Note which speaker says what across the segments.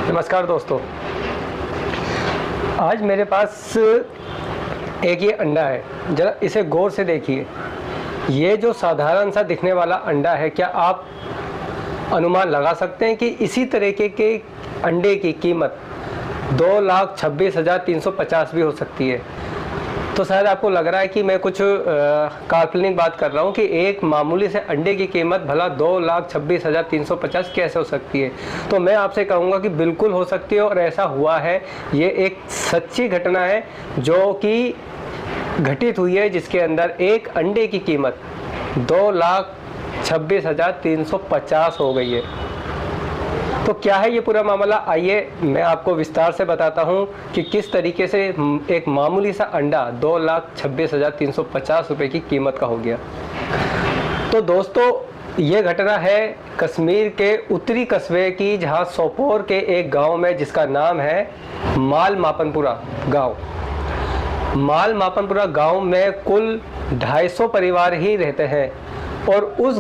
Speaker 1: नमस्कार दोस्तों, आज मेरे पास एक ये अंडा है। ज़रा इसे गौर से देखिए। ये जो साधारण सा दिखने वाला अंडा है, क्या आप अनुमान लगा सकते हैं कि इसी तरीके के अंडे की कीमत 2,26,350 भी हो सकती है। तो शायद आपको लग रहा है कि मैं कुछ काल्पनिक बात कर रहा हूँ कि एक मामूली से अंडे की कीमत भला 2,26,350 कैसे हो सकती है। तो मैं आपसे कहूँगा कि बिल्कुल हो सकती है और ऐसा हुआ है। ये एक सच्ची घटना है जो कि घटित हुई है, जिसके अंदर एक अंडे की कीमत 2,26,350 हो गई है। तो क्या है ये पूरा मामला, आइए मैं आपको विस्तार से बताता हूँ कि किस तरीके से एक मामूली सा अंडा 2,26,350 रुपये की कीमत का हो गया। तो दोस्तों, ये घटना है कश्मीर के उत्तरी कस्बे की, जहाँ सोपोर के एक गांव में, जिसका नाम है माल मापनपुरा गांव। माल मापनपुरा गांव में कुल 250 परिवार ही रहते हैं और उस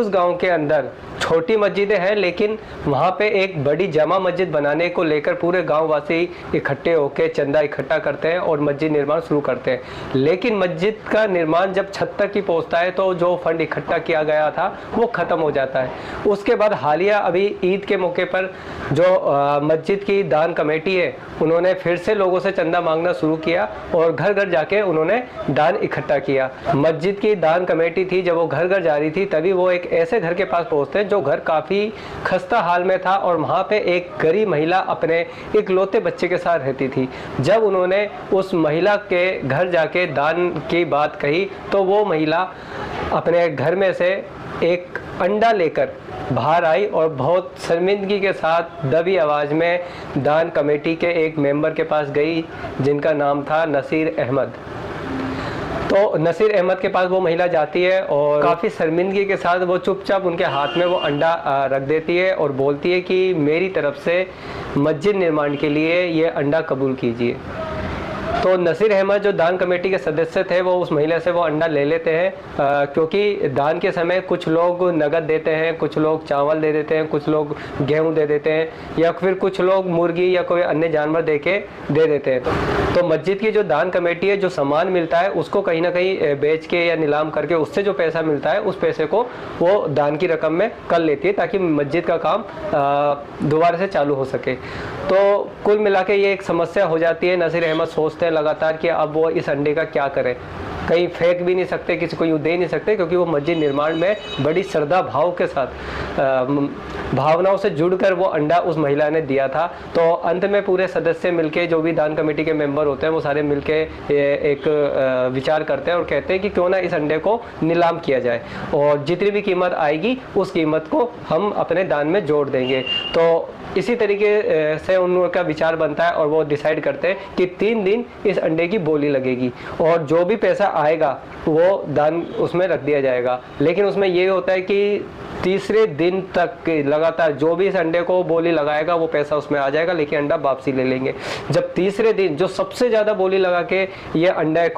Speaker 1: गांव के अंदर छोटी मस्जिदें हैं, लेकिन वहाँ पे एक बड़ी जामा मस्जिद बनाने को लेकर पूरे गांव वासी इकट्ठे होकर चंदा इकट्ठा करते हैं और मस्जिद निर्माण शुरू करते हैं। लेकिन मस्जिद का निर्माण जब छत तक ही पहुँचता है तो जो फंड इकट्ठा किया गया था वो ख़त्म हो जाता है। उसके बाद हालिया अभी ईद के मौके पर जो मस्जिद की दान कमेटी है, उन्होंने फिर से लोगों से चंदा मांगना शुरू किया और घर घर जाके उन्होंने दान इकट्ठा किया। मस्जिद की दान कमेटी थी, जब वो घर घर जा रही थी तभी वो एक ऐसे घर के पास पहुँचते हैं जो घर काफ़ी खस्ता हाल में था और वहाँ पे एक गरीब महिला अपने इकलौते बच्चे के साथ रहती थी। जब उन्होंने उस महिला के घर जाके दान की बात कही तो वो महिला अपने घर में से एक अंडा लेकर बाहर आई और बहुत शर्मिंदगी के साथ दबी आवाज़ में दान कमेटी के एक मेंबर के पास गई, जिनका नाम था नसीर अहमद। तो नसीर अहमद के पास वो महिला जाती है और काफ़ी शर्मिंदगी के साथ वो चुपचाप उनके हाथ में वो अंडा रख देती है और बोलती है कि मेरी तरफ से मस्जिद निर्माण के लिए ये अंडा कबूल कीजिए। तो नसीर अहमद जो दान कमेटी के सदस्य थे, वो उस महिला से वो अंडा ले लेते हैं, क्योंकि दान के समय कुछ लोग नगद देते हैं, कुछ लोग चावल दे देते हैं, कुछ लोग गेहूं दे देते हैं, या फिर कुछ लोग मुर्गी या कोई अन्य जानवर दे देते हैं। तो मस्जिद की जो दान कमेटी है, जो सामान मिलता है उसको कहीं ना कहीं बेच के या नीलाम करके उससे जो पैसा मिलता है, उस पैसे को वो दान की रकम में कर लेती है ताकि मस्जिद का काम दोबारा से चालू हो सके। तो कुल मिला के ये एक समस्या हो जाती है। नसीर अहमद सोचते हैं लगातार कि अब वो इस अंडे का क्या करें। कहीं फेंक भी नहीं सकते, किसी को यूँ दे नहीं सकते, क्योंकि वो मस्जिद निर्माण में बड़ी श्रद्धा भाव के साथ भावनाओं से जुड़कर वो अंडा उस महिला ने दिया था। तो अंत में पूरे सदस्य मिलके, जो भी दान कमेटी के मेंबर होते हैं, वो सारे मिलके एक विचार करते हैं और कहते हैं कि क्यों ना इस अंडे को नीलाम किया जाए और जितनी भी कीमत आएगी उस कीमत को हम अपने दान में जोड़ देंगे। तो इसी तरीके से उनका विचार बनता है और वो डिसाइड करते हैं कि 3 दिन इस अंडे की बोली लगेगी और जो भी पैसा आएगा वो दान उसमें रख दिया जाएगा। लेकिन उसमें ये होता है कि तीसरे दिन तक लगातार जो भी इस अंडे को बोली लगाएगा वो पैसा उसमें आ जाएगा, लेकिन अंडा वापसी ले लेंगे। जब तीसरे दिन जो सबसे ज़्यादा बोली लगा के ये अंडे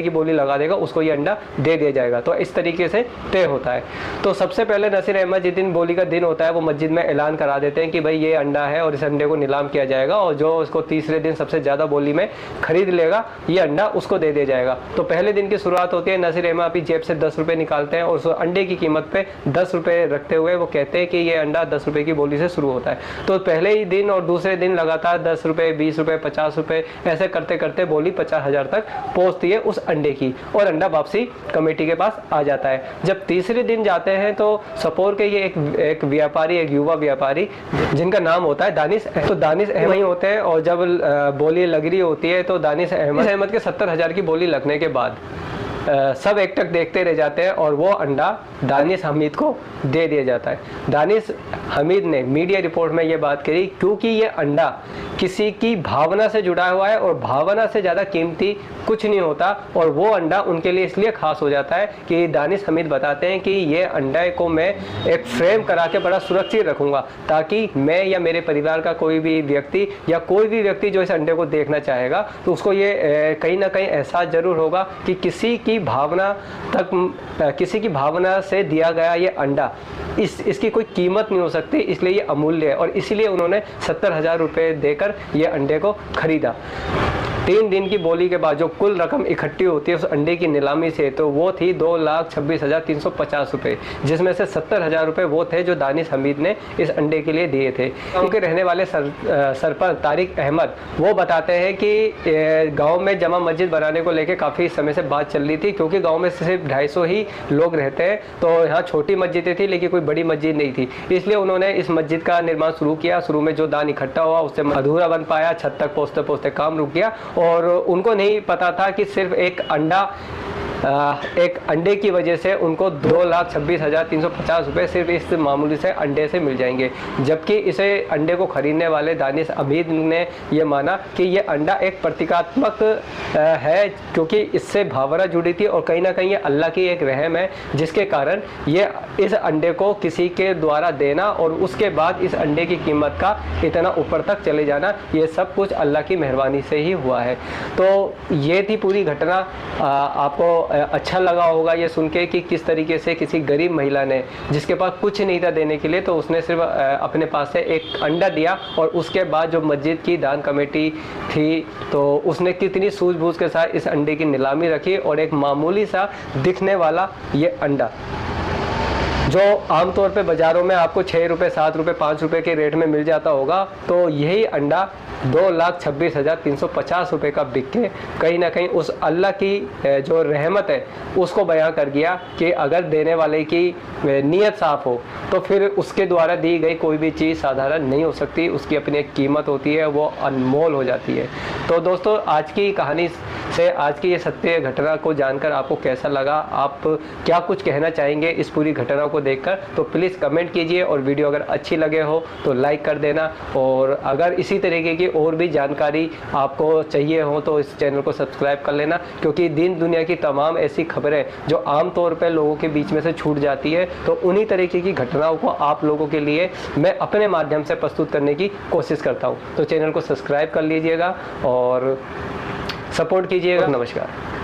Speaker 1: की बोली लगा देगा, उसको ये अंडा दे दिया जाएगा। तो इस तरीके से तय होता है। तो सबसे पहले नसीर अहमद जिस दिन बोली का दिन होता है, वो मस्जिद में ऐलान करा देते हैं कि भाई ये अंडा है और इस अंडे को नीलाम किया जाएगा और जो उसको तीसरे दिन सबसे ज़्यादा बोली में खरीद लेगा, ये अंडा उसको दे दिया जाएगा। तो पहले दिन की शुरुआत होती है। नसीर अहमद अपनी जेब से 10 रुपये निकालते हैं और उस अंडे की कीमत पे 10 रुपये रखते हुए वो कहते हैं कि ये अंडा 10 रुपये की बोली से शुरू होता है। तो पहले ही दिन और दूसरे दिन लगातार 10 रुपये, 20 रुपये, 50 रुपये ऐसे करते करते बोली 50,000 तक पहुंचती है उस अंडे की और अंडा वापसी कमेटी के पास आ जाता है। जब तीसरे दिन जाते हैं तो सोपोर के ये एक व्यापारी, एक युवा व्यापारी, जिनका नाम होता है दानिश, तो दानिश अहमद ही होते हैं। और जब बोली लग रही होती है तो दानिश अहमद के 70,000 की बोली लगने के बाद सब एकटक देखते रह जाते हैं और वो अंडा दानिश हमीद को दे दिया जाता है। दानिश हमीद ने मीडिया रिपोर्ट में ये बात करी, क्योंकि ये अंडा किसी की भावना से जुड़ा हुआ है और भावना से ज़्यादा कीमती कुछ नहीं होता। और वो अंडा उनके लिए इसलिए खास हो जाता है कि दानिश हमीद बताते हैं कि ये अंडे को मैं एक फ्रेम करा के बड़ा सुरक्षित रखूँगा, ताकि मैं या मेरे परिवार का कोई भी व्यक्ति या कोई भी व्यक्ति जो इस अंडे को देखना चाहेगा तो उसको ये कहीं ना कहीं एहसास ज़रूर होगा कि किसी की भावना से दिया गया ये अंडा, इसकी कोई कीमत नहीं हो सकती, इसलिए ये अमूल्य है। और इसीलिए उन्होंने 70,000 रुपये देकर ये अंडे को खरीदा। 3 दिन की बोली के बाद जो कुल रकम इकट्ठी होती है उस अंडे की नीलामी से, तो वो थी 2,26,350 रुपये, जिसमें से 70,000 रुपये वो थे जो दानिश हमीद ने इस अंडे के लिए दिए थे। गाँव के रहने वाले सरपंच तारिक अहमद वो बताते हैं कि गांव में जमा मस्जिद बनाने को लेकर काफ़ी समय से बात चल रही थी, क्योंकि गांव में सिर्फ 250 ही लोग रहते हैं, तो यहाँ छोटी मस्जिदें थी लेकिन कोई बड़ी मस्जिद नहीं थी। इसलिए उन्होंने इस मस्जिद का निर्माण शुरू किया। शुरू में जो दान इकट्ठा हुआ उससे अधूरा बन पाया, छत तक पहुँचते पहुँचते काम रुक गया और उनको नहीं पता था कि सिर्फ एक अंडे की वजह से उनको 2,26,350 रुपये सिर्फ इस मामूली से अंडे से मिल जाएंगे। जबकि इसे अंडे को खरीदने वाले दानिश हमीद ने यह माना कि यह अंडा एक प्रतीकात्मक है, क्योंकि इससे भावना जुड़ी थी और कहीं ना कहीं ये अल्लाह की एक रहम है, जिसके कारण ये इस अंडे को किसी के द्वारा देना और उसके बाद इस अंडे की कीमत का इतना ऊपर तक चले जाना, ये सब कुछ अल्लाह की मेहरबानी से ही हुआ है। तो ये थी पूरी घटना। आपको अच्छा लगा होगा ये सुन के कि किस तरीके से किसी गरीब महिला ने, जिसके पास कुछ नहीं था देने के लिए, तो उसने सिर्फ अपने पास से एक अंडा दिया और उसके बाद जो मस्जिद की दान कमेटी थी तो उसने कितनी सूझबूझ के साथ इस अंडे की नीलामी रखी और एक मामूली सा दिखने वाला ये अंडा जो आमतौर पे बाज़ारों में आपको 6 रुपये, 7 रुपये, 5 रुपये के रेट में मिल जाता होगा, तो यही अंडा 2,26,350 रुपये का बिक के कहीं ना कहीं उस अल्लाह की जो रहमत है उसको बयां कर गया कि अगर देने वाले की नीयत साफ़ हो तो फिर उसके द्वारा दी गई कोई भी चीज़ साधारण नहीं हो सकती, उसकी अपनी एक कीमत होती है, वो अनमोल हो जाती है। तो दोस्तों, आज की कहानी से, आज की ये सत्य घटना को जानकर आपको कैसा लगा, आप क्या कुछ कहना चाहेंगे इस पूरी घटना को देखकर, तो प्लीज़ कमेंट कीजिए और वीडियो अगर अच्छी लगे हो तो लाइक कर देना। और अगर इसी तरीके की और भी जानकारी आपको चाहिए हो तो इस चैनल को सब्सक्राइब कर लेना, क्योंकि दिन दुनिया की तमाम ऐसी खबरें जो आम तौर पर लोगों के बीच में से छूट जाती है, तो उन्हीं तरीके की घटनाओं को आप लोगों के लिए मैं अपने माध्यम से प्रस्तुत करने की कोशिश करता हूँ। तो चैनल को सब्सक्राइब कर लीजिएगा और सपोर्ट कीजिएगा। नमस्कार।